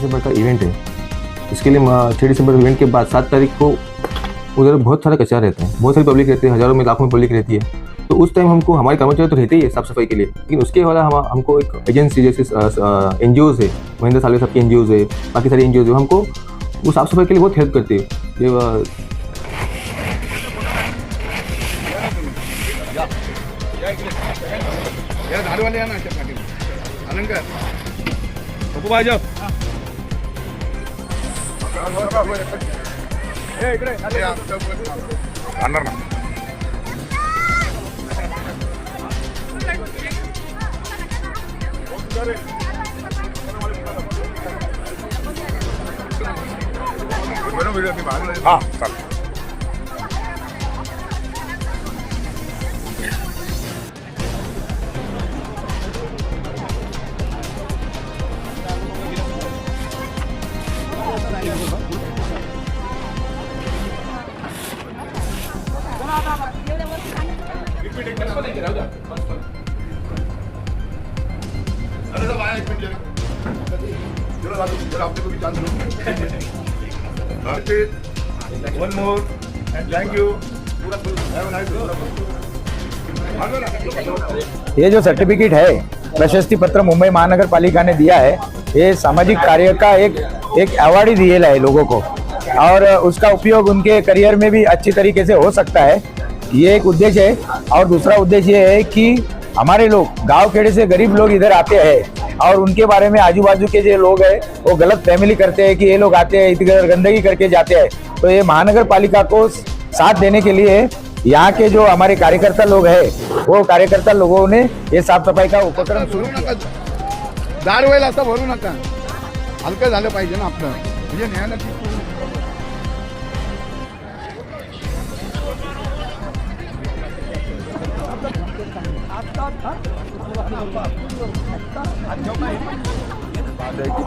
दिसंबर का इवेंट है, इसके लिए 6 दिसंबर इवेंट के बाद 7 तारीख को उधर बहुत सारा कचरा रहता है, बहुत सारी पब्लिक रहती है, हज़ारों में लाखों में पब्लिक रहती है। तो उस टाइम हमको हमारे कर्मचारी तो रहते ही है साफ़ सफाई के लिए, लेकिन उसके अलावा हमको एक एजेंसी जैसे NGOs है, महेंद्र साल्वे साहब की NGOs है, बाकी सारी NGOs है, हमको वो साफ़ सफाई के लिए बहुत हेल्प करती है। हाँ चल One more and thank you. Have a nice day. ये जो सर्टिफिकेट है प्रशस्ति पत्र मुंबई महानगर पालिका ने दिया है, ये सामाजिक कार्य का एक अवार्ड ही दिया है लोगों को, और उसका उपयोग उनके करियर में भी अच्छी तरीके से हो सकता है। ये एक उद्देश्य है। और दूसरा उद्देश्य ये है कि हमारे लोग गांव खेड़े से गरीब लोग इधर आते हैं और उनके बारे में आजू बाजू के जो लोग हैं वो गलत फैमिली करते हैं कि ये लोग आते हैं इधर गंदगी करके जाते हैं। तो ये महानगर पालिका को साथ देने के लिए यहाँ के जो हमारे कार्यकर्ता लोग हैं, वो कार्यकर्ता लोगों ने ये साफ सफाई का उपक्रम शुरू किया। दार वेळेला असं भरू नका, हलकं झालं पाहिजे ना आपलं, म्हणजे न्यायालयात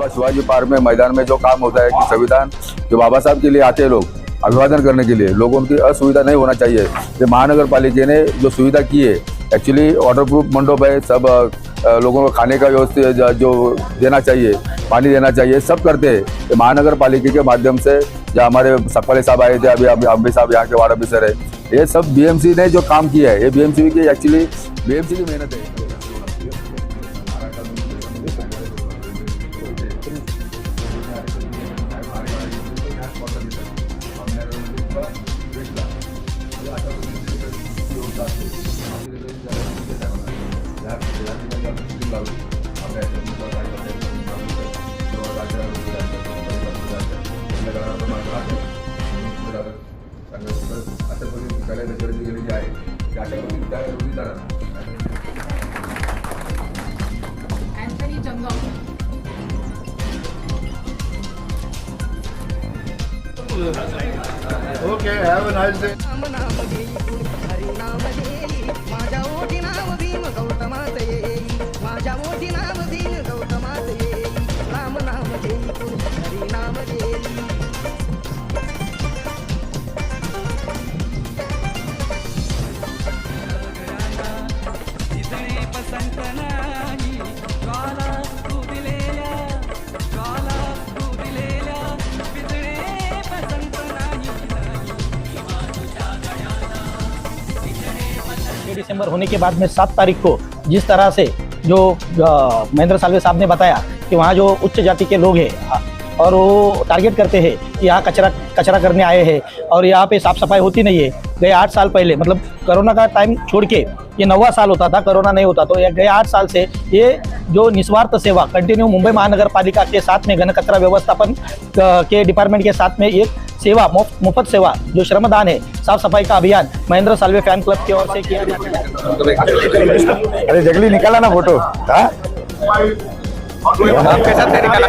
शिवाजी पार्क में मैदान में जो काम होता है कि संविधान जो बाबा साहब के लिए आते हैं लोग अभिवादन करने के लिए, लोगों की असुविधा नहीं होना चाहिए। ये महानगर पालिका ने जो सुविधा की है, एक्चुअली वाटर प्रूफ मंडप है, सब लोगों को खाने का व्यवस्था जो देना चाहिए, पानी देना चाहिए, सब करते हैं। ये महानगर पालिका के माध्यम से जो हमारे सकपाले साहब आए थे, अभी अम्बे साहब यहाँ के वार्ड ऑफिसर है, ये सब BMC ने जो काम किया है, ये BMC की एक्चुअली BMC की मेहनत है। Okay, have a nice day. दिसंबर होने के बाद में 7 तारीख को जिस तरह से जो महेंद्र साल्वे साहब ने बताया कि वहाँ जो उच्च जाति के लोग हैं और वो टारगेट करते हैं कि यहाँ कचरा करने आए हैं और यहाँ पे साफ़ सफाई होती नहीं है। गए 8 साल पहले, मतलब कोरोना का टाइम छोड़ के ये 9वां साल होता था, कोरोना नहीं होता, तो ये गए 8 साल से ये जो निस्वार्थ सेवा कंटिन्यू मुंबई महानगर पालिका के साथ में घन कचरा व्यवस्थापन के डिपार्टमेंट के साथ में एक सेवा मुफ्त सेवा जो श्रमदान है, साफ सफाई का अभियान महेंद्र साल्वे फैन क्लब की ओर से किया जाता है। अरे जगली निकाला ना फोटो, हाँ आपके साथ निकाला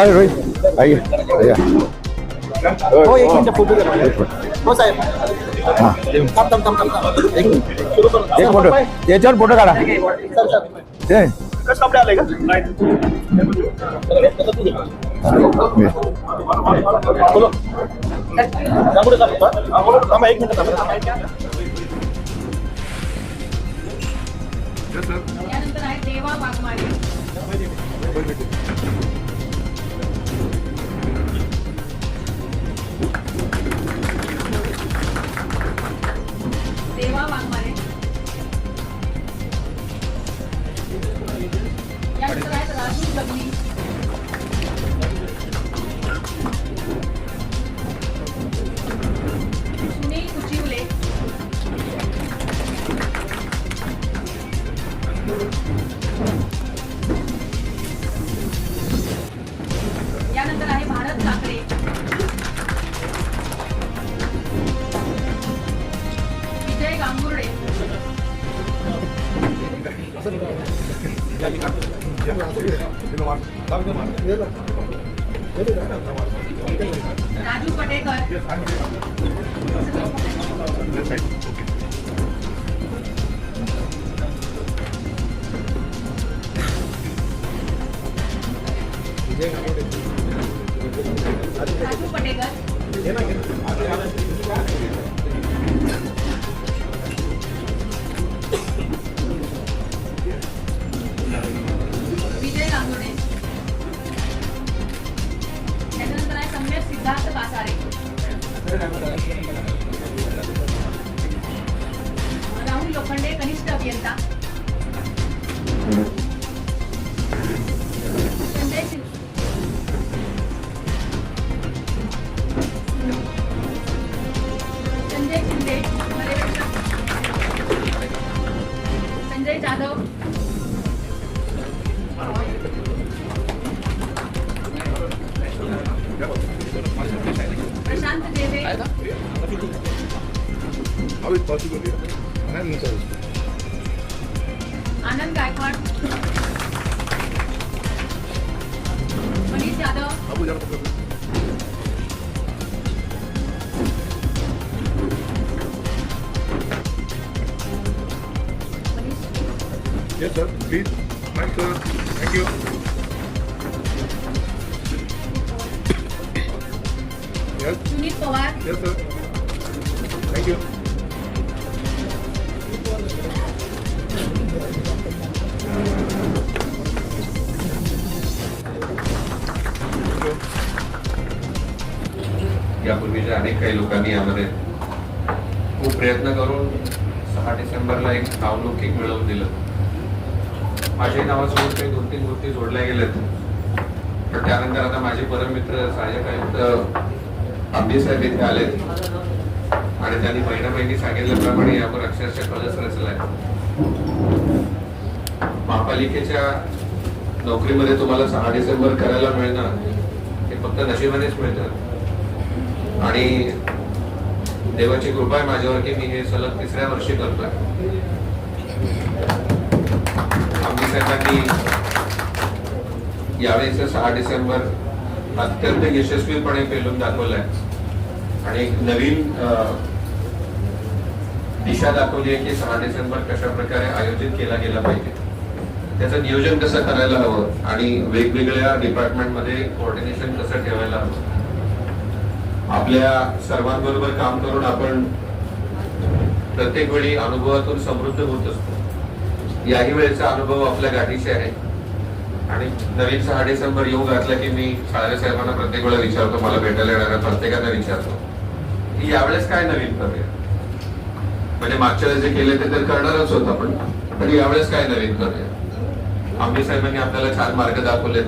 रोहित आइए। हो एक मिनिट फोटो घ्या हो साहेब एक मिनिट सुरू करू. एक फोटो याच्यावर फोटो काढा सर ते कसं आपल्या आलंय का बोलो त्यामुळे थांबा एक मिनिट थांबा यानंतर आहे देवा वाघमारे. देवा वाघमारे. यानंतर आहेत राजू जगनी. सुनील कुचिवले. यानंतर आहे भारत काकडे. विजय गांगुर्डे. राजू पटेकर. राजू पटेकर. विजय गांगुर्डे. त्याच्यानंतर आहे सम्यक सिद्धार्थ कासारे. राहुल लोखंडे कनिष्ठ अभियंता. संजय शिंदे पर्यवेक्षक. संजय जाधव. प्रशांत देवे. आनंद Gaikwad. Manish Yadav. Yes, sir. Please. Thank you. Thank you. Yes. Sunil Pawar. Yes, sir. Thank you. यापूर्वीच्या अनेक काही लोकांनी यामध्ये खूप प्रयत्न करून 6 डिसेंबरला एक नावलौकिक मिळवून दिलं. माझ्याही नावासोबत काही 2-3 गोष्टी जोडल्या गेल्यात. पण त्यानंतर आता माझे परममित्र सहाय्यक आयुक्त आंबे साहेब इथे आलेत आणि त्यांनी महिना सांगितल्याप्रमाणे यावर अक्षरशः कलश रचलाय. महापालिकेच्या नोकरीमध्ये तुम्हाला 6 डिसेंबर करायला मिळणं हे फक्त नशिबानेच मिळतं आणि देवाची कृपा आहे माझ्यावर की मी हे सलग 3ऱ्या वर्षी करतोय. आम्ही साहेबांनी यावेळेचं 6 डिसेंबर अत्यंत यशस्वीपणे पेलून दाखवलंय आणि एक नवीन दिशा दाखवली आहे की 6 डिसेंबर कशा प्रकारे आयोजित केला गेला पाहिजे, त्याचं नियोजन कसं करायला हवं आणि वेगवेगळ्या डिपार्टमेंटमध्ये कोऑर्डिनेशन कसं ठेवायला हवं. आपल्या सर्वांबरोबर काम करून आपण प्रत्येक वेळी अनुभवातून समृद्ध होत असतो. याही वेळेचा अनुभव आपल्या गाठीशी आहे आणि नवीन 6 डिसेंबर येऊ घातला की मी साळवे साहेबांना प्रत्येक वेळा विचारतो, मला भेटायला येणाऱ्या प्रत्येकांना विचारतो की यावेळेस काय नवीन करूया. म्हणजे मागच्या वेळेस जे केले ते तर करणारच होत आपण, पण यावेळेस काय नवीन करूया. आंबे साहेबांनी आपल्याला छान मार्ग दाखवलेत.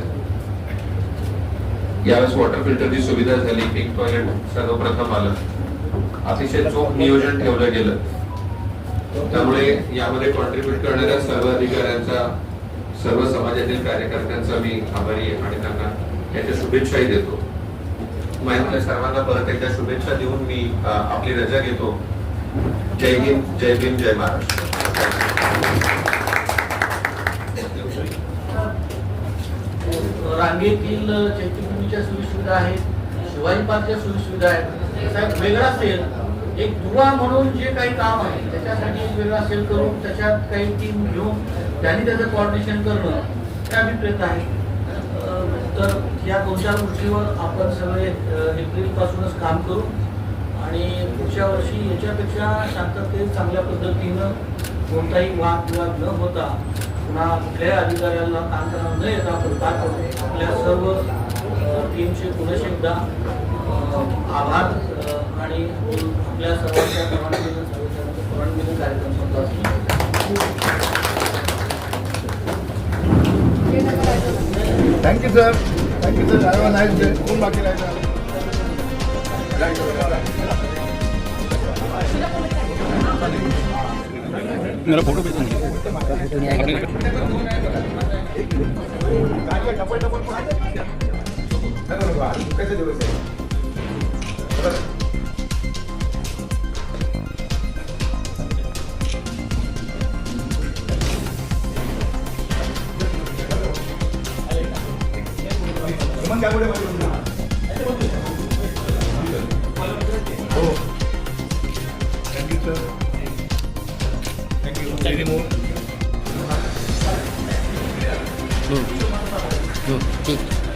यावेळेस वॉटर फिल्टरची सुविधा झाली, पिंक टॉयलेट सर्वप्रथम आलं, अतिशय चोख नियोजन ठेवलं गेलं. त्यामुळे यामध्ये कॉन्ट्रीब्युट करणाऱ्या सर्व अधिकाऱ्यांचा, सर्व समाजातील कार्यकर्त्यांचा मी आभारी आहे आणि त्यांना याच्या शुभेच्छाही देतो. माझ्या सर्वांना परत एकदा शुभेच्छा देऊन मी आपली रजा घेतो. जय हिंद, जय भीम, जय महाराष्ट्र. रांगेतील चैत्यभूमीच्या सोयीसुविधा आहेत, शिवाजी पार्कच्या सुविधा आहेत त्याचा एक वेगळा सेल, एक दुवा म्हणून जे काही काम आहे त्याच्यासाठी एक वेगळा सेल करून त्याच्यात काही टीम घेऊन त्यांनी त्याचं कोऑर्डिनेशन करणं हे अभिप्रेत आहे. तर या 2-4 गोष्टीवर आपण सगळे एप्रिलपासूनच काम करू आणि पुढच्या वर्षी याच्यापेक्षा शांततेत चांगल्या पद्धतीनं कोणताही वादविवाद न होता पुन्हा कुठल्याही अधिकाऱ्याला काम करणार न येता आपल्या सर्व टीमचे पुनश एकदा आभार आणि आपल्या सर्वांच्या परवानगीने कार्यक्रम संपला. Thank you sir. Thank you sir. Have a nice day. कोण बाकी राहिलं? मेरा फोटो भेज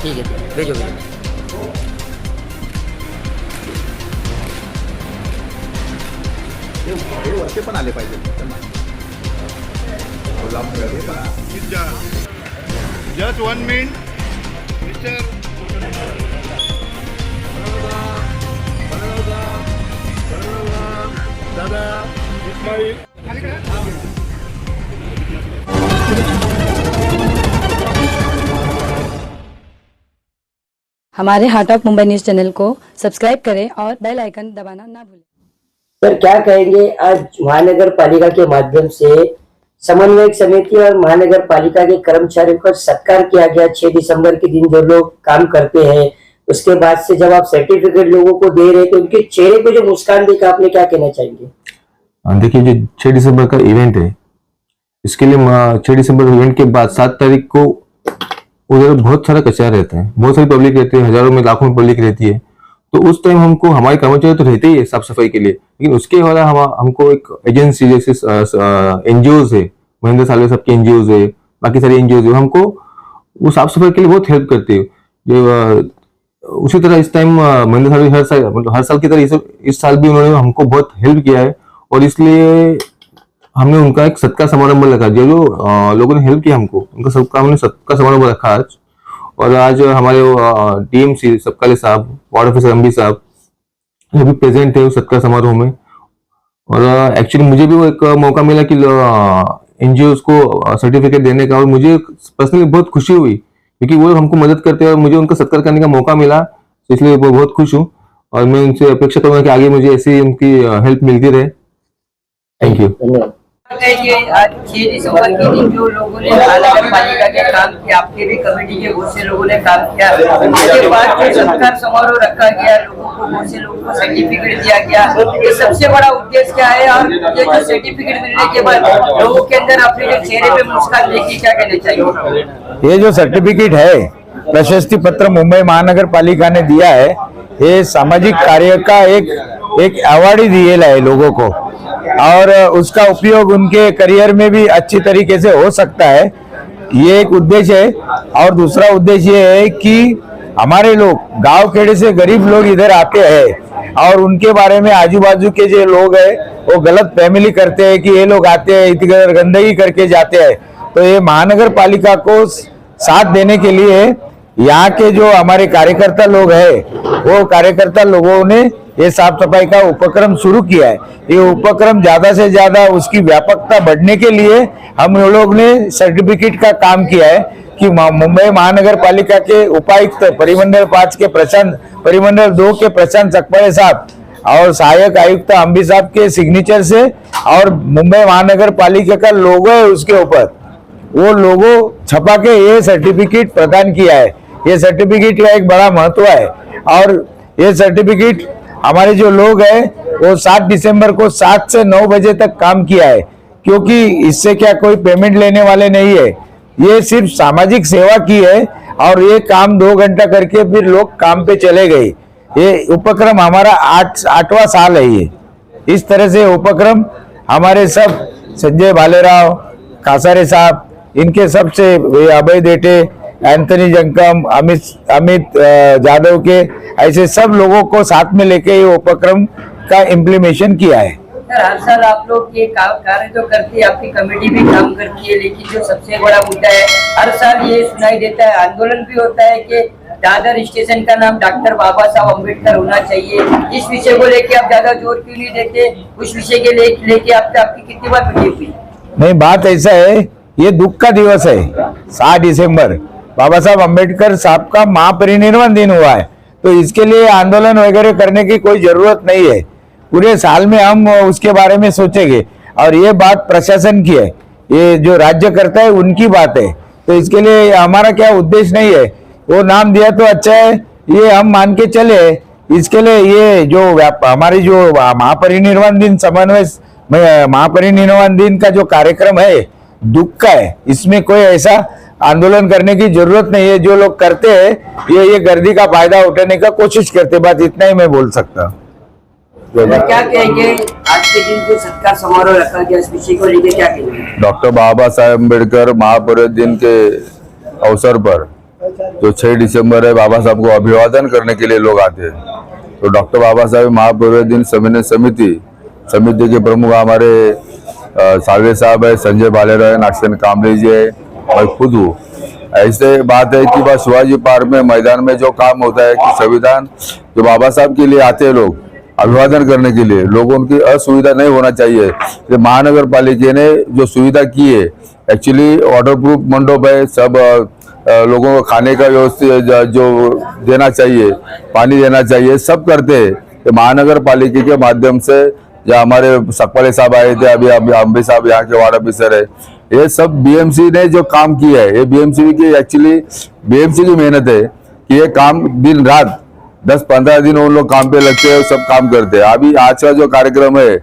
ठीक है भेजो भेजो. वरचे पण आले पाहिजे. Just 1 minute mister. दादा इस्माईल हमारे heart of Mumbai news channel को सब्सक्राइब करें और बेल आइकन दबाना ना भूलें. सर क्या कहेंगे, आज महानगर पालिका के माध्यम से समन्वयक समिति और महानगर पालिका के कर्मचारियों का सत्कार किया गया 6 दिसंबर के दिन. जो लोग काम करते हैं उसके बाद से जब आप सर्टिफिकेट लोगों को दे रहे तो उनके चेहरे पे जो मुस्कान देखा, आपने क्या कहना चाहेंगे? देखिए, जो 6 दिसंबर का इवेंट है, इसके लिए 6 दिसंबर इवेंट के बाद 7 तारीख को उधर बहुत सारा कचरा रहता है, बहुत सारी पब्लिक रहती है, हजारों में लाखों में पब्लिक रहती है. तो उस टाइम हमको हमारे कर्मचारी तो रहते ही है साफ सफाई के लिए, लेकिन उसके अलावा हमको एक एजेंसी जैसे एनजीओज है, महेंद्र साल्वे साहब की एनजीओज है, बाकी सारी एनजीओज है, हमको वो साफ सफाई के लिए बहुत हेल्प करती है. जो उसी तरह इस टाइम महेंद्र साल्वे हर साल की तरह इस साल भी उन्होंने हमको बहुत हेल्प किया है और इसलिए हमने उनका एक सत्कार समारोह रखा. जो लोगों ने हेल्प किया हमको, उनका सबका हमने सत्कार समारोह रखा आज. और आज हमारे टीएमसी सबकाले साहब, वार्ड ऑफिसर अम्बी साहब ये भी प्रेजेंट है उस सत्कार समारोह में. और एक्चुअली मुझे भी वो एक मौका मिला कि एनजीओ को सर्टिफिकेट देने का, और मुझे पर्सनली बहुत खुशी हुई क्योंकि वो हमको मदद करते हैं और मुझे उनका सत्कार करने का मौका मिला, इसलिए वो बहुत खुश हूँ. और मैं उनसे अपेक्षा करूंगा कि आगे मुझे ऐसी उनकी हेल्प मिलती रहे. Thank you. आज 6 दिसंबर के दिन जो लोगों ने महानगर पालिका के काम किया, आपके भी कमेटी के बहुत से लोगों ने काम किया, उसके बाद जो सत्कार समारोह रखा गया, लोगों को बहुत से लोगों को सर्टिफिकेट दिया गया, ये सबसे बड़ा उद्देश्य क्या है? और ये जो सर्टिफिकेट मिलने के बाद लोगों के अंदर अपने जो चेहरे पे मुस्कान देखी, क्या कहना चाहिए? ये जो सर्टिफिकेट है, प्रशस्ति पत्र मुंबई महानगर पालिका ने दिया है, ये सामाजिक कार्य का एक अवार्ड ही दिया है लोगों को, और उसका उपयोग उनके करियर में भी अच्छी तरीके से हो सकता है. ये एक उद्देश्य है. और दूसरा उद्देश्य ये है कि हमारे लोग गांव खेड़े से गरीब लोग इधर आते हैं और उनके बारे में आजू बाजू के जो लोग हैं वो गलत फैमिली करते हैं कि ये लोग आते हैं इधर गंदगी करके जाते हैं. तो ये महानगर पालिका को साथ देने के लिए यहाँ के जो हमारे कार्यकर्ता लोग हैं, वो कार्यकर्ता लोगों ने ये साफ सफाई का उपक्रम शुरू किया है. ये उपक्रम ज्यादा से ज्यादा उसकी व्यापकता बढ़ने के लिए हम लोग ने सर्टिफिकेट का काम किया है कि मुंबई महानगर पालिका के उपायुक्त परिमंडल 5 के प्रशांत, परिमंडल 2 के प्रशांत सकपड़े साहब और सहायक आयुक्त अम्बी साहब के सिग्नेचर से, और मुंबई महानगर पालिका का लोगो है उसके ऊपर, वो लोगो छपा के ये सर्टिफिकेट प्रदान किया है. ये सर्टिफिकेट का एक बड़ा महत्व है. और ये सर्टिफिकेट हमारे जो लोग हैं वो 7 दिसंबर को 7 से 9 बजे तक काम किया है, क्योंकि इससे क्या कोई पेमेंट लेने वाले नहीं है, ये सिर्फ सामाजिक सेवा की है. और ये काम 2 घंटा करके फिर लोग काम पे चले गए. ये उपक्रम हमारा 8वां साल है। ये इस तरह से उपक्रम हमारे सब संजय भालेराव, कासारे साहब, इनके सबसे अभय देटे, एंथनी जंकम, अमित जादव के, ऐसे सब लोगों को साथ में लेके ये उपक्रम का इम्प्लीमेशन किया है। सर, हर साल आप लोग ये कार्य तो करती है, आपकी कमेटी भी काम करती है, लेकिन जो सबसे बड़ा मुद्दा है, हर साल ये सुनाई देता है, आंदोलन भी होता है कि दादर स्टेशन का नाम डॉक्टर बाबा साहब अम्बेडकर होना चाहिए। इस विषय को लेके आप ज्यादा जोर क्यों नहीं देते? उस विषय के लेके आपकी कितनी बार मीटिंग हुई? नहीं, बात ऐसा है, ये दुख का दिवस है। 7 दिसंबर बाबा साहब अम्बेडकर साहब का महापरिनिर्वाण दिन हुआ है, तो इसके लिए आंदोलन वगैरह करने की कोई जरूरत नहीं है। पूरे साल में हम उसके बारे में सोचेंगे, और ये बात प्रशासन की है, ये जो राज्य करता है उनकी बात है। तो इसके लिए हमारा क्या उद्देश्य नहीं है, वो नाम दिया तो अच्छा है, ये हम मान के चले। इसके लिए ये जो हमारी जो महापरिनिर्वाण दिन महापरिनिर्वाण दिन का जो कार्यक्रम है दुख का है, इसमें कोई ऐसा आंदोलन करने की जरूरत नहीं है। जो लोग करते हैं ये गर्दी का फायदा उठाने का कोशिश करते, बात इतना ही मैं बोल सकता हूँ। क्या कहेंगे आज के दिन जो सत्कार समारोह रखा गया, इस विषय को लेकर क्या कहेंगे? डॉक्टर बाबा साहेब अम्बेडकर महापरिनिर्वाण दिन के अवसर पर जो 6 दिसंबर है, बाबा साहब को अभिवादन करने के लिए लोग आते हैं। तो डॉक्टर बाबा साहेब महापरिनिर्वाण दिन समिति के प्रमुख हमारे सालवे साहब है, संजय भालेराव है, नागसेन कामरे जी है, मैं खुद हूँ। ऐसे बात है कि बस शिवाजी पार्क में मैदान में जो काम होता है कि संविधान जो बाबा साहब के लिए आते हैं लोग अभिवादन करने के लिए, लोगों उनकी असुविधा नहीं होना चाहिए। तो महानगर पालिका ने जो सुविधा की है, एक्चुअली वाटर प्रूफ मंडप है, सब लोगों को खाने का व्यवस्था जो देना चाहिए, पानी देना चाहिए, सब करते हैं। तो महानगर पालिका के माध्यम से जो हमारे सकपाले साहब आए थे, अभी अम्बे साहब यहाँ के वार्ड ऑफिसर है, ये सब बीएमसी ने जो काम किया है, ये बीएमसी की मेहनत है कि ये काम दिन रात 10-15 दिन उन लोग काम पे लगते हैं, सब काम करते हैं। अभी आज का जो कार्यक्रम है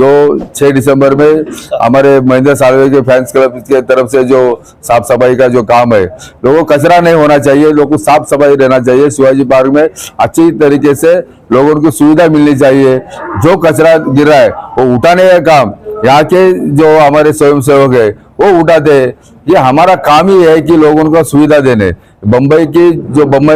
जो 6 दिसंबर में हमारे महेंद्र सालवे के फैंस क्लब की तरफ से जो साफ सफाई का जो काम है, लोगों को कचरा नहीं होना चाहिए, लोगों को साफ सफाई रहना चाहिए। शिवाजी पार्क में अच्छी तरीके से लोगों को सुविधा मिलनी चाहिए। जो कचरा गिर रहा है वो उठाने का काम यहाँ के जो हमारे स्वयंसेवक है वो उठाते हैं। ये हमारा काम ही है कि लोगों को सुविधा देने। बम्बई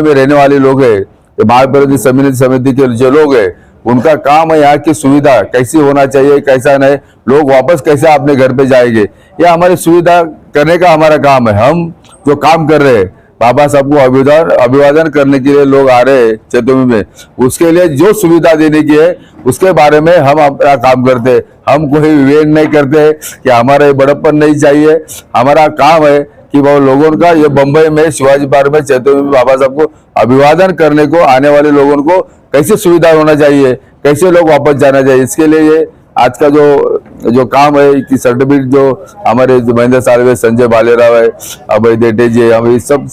में रहने वाले लोग है, महापरिनिर्वाण समिति के जो लोग है, उनका काम है यहाँ की सुविधा कैसी होना चाहिए, कैसा नहीं, लोग वापस कैसे अपने घर पे जाएंगे, ये हमारी सुविधा करने का हमारा काम है। हम जो काम कर रहे हैं, बाबा साहब को अभिवादन करने के लिए लोग आ रहे हैं चेतोमी में, उसके लिए जो सुविधा देने की है उसके बारे में हम अपना काम करते हैं। हम कोई विवेक नहीं करते कि हमारा ये बड़प्पन नहीं चाहिए। हमारा काम है कि वो लोगों का ये बम्बई में शिवाजी पार्क में चेतोमी में बाबा साहब को अभिवादन करने को आने वाले लोगों को कैसे सुविधा होना चाहिए, कैसे लोग वापस जाना चाहिए, इसके लिए ये आज का जो काम है कि सर्टिफिकेट जो हमारे महेंद्र सालवे, संजय भालेराव है, अभय देटे जी, हम ये सब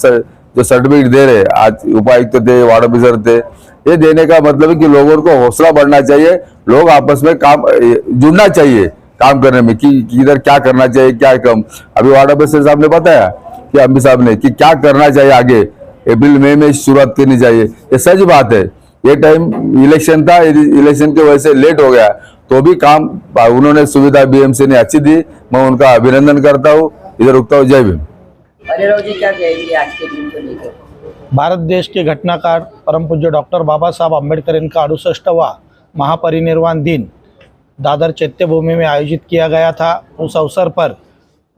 जो सर्टिफिकेट दे रहे, आज उपायुक्त थे, वार्ड ऑफिसर थे, ये देने का मतलब है कि लोगों को हौसला बढ़ना चाहिए, लोग आपस में काम जुड़ना चाहिए काम करने में कि इधर क्या करना चाहिए, क्या कम। अभी वार्ड ऑफिसर साहब ने बताया कि अम्बी साहब ने कि क्या करना चाहिए आगे, अप्रैल मई में शुरुआत करनी चाहिए। ये सच बात है। ये टाइम इलेक्शन था, इलेक्शन की वजह से लेट हो गया, तो भी काम उन्होंने सुविधा बीएमसी ने अच्छी दी, मैं उनका अभिनंदन करता हूँ। इधर रुकता हूँ। जय भीम। भालेराव जी क्या कहेंगे आज के दिन को लेकर? भारत देश के घटनाकार परम पूज्य डॉक्टर बाबा साहब अम्बेडकर इनका 68वां महापरिनिर्वाण दिन दादर चैत्यभूमि में आयोजित किया गया था। उस अवसर पर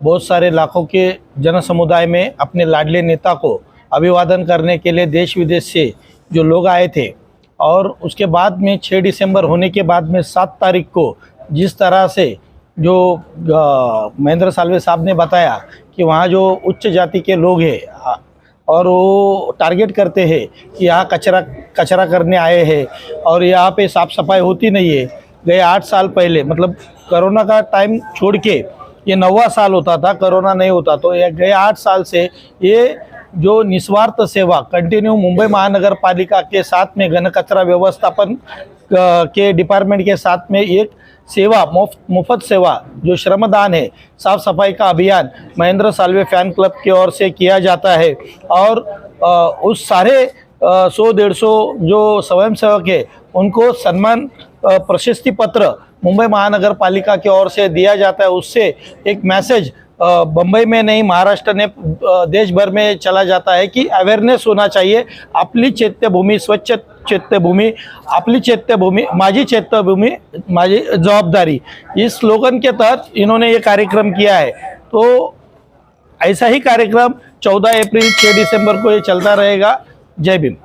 बहुत सारे लाखों के जन समुदाय में अपने लाडले नेता को अभिवादन करने के लिए देश विदेश से जो लोग आए थे, और उसके बाद में 6 दिसंबर होने के बाद में 7 तारीख को जिस तरह से जो महेंद्र सालवे साहब ने बताया कि वहाँ जो उच्च जाति के लोग हैं और वो टारगेट करते हैं कि यहाँ कचरा करने आए हैं और यहाँ पे साफ़ सफाई होती नहीं है। गए 8 साल पहले, मतलब कोरोना का टाइम छोड़ के ये 9वां साल होता था, कोरोना नहीं होता, तो ये गए 8 साल से ये जो निस्वार्थ सेवा कंटिन्यू मुंबई महानगर पालिका के साथ में घन कचरा व्यवस्थापन के डिपार्टमेंट के साथ में एक सेवा मुफ्त सेवा जो श्रमदान है, साफ सफाई का अभियान महेंद्र सालवे फैन क्लब की ओर से किया जाता है। और उस सारे 100-150 जो स्वयंसेवक है उनको सम्मान प्रशस्ति पत्र मुंबई महानगर पालिका की ओर से दिया जाता है। उससे एक मैसेज बम्बई में नहीं महाराष्ट्र ने देश भर में चला जाता है कि अवेयरनेस होना चाहिए। आपली चैत्यभूमी स्वच्छ चैत्यभूमी, आपली चैत्यभूमी माझी चैत्यभूमी माझी जवाबदारी, इस स्लोगन के तहत इन्होंने ये कार्यक्रम किया है। तो ऐसा ही कार्यक्रम 14 अप्रैल 6 दिसंबर को ये चलता रहेगा। जय भीम।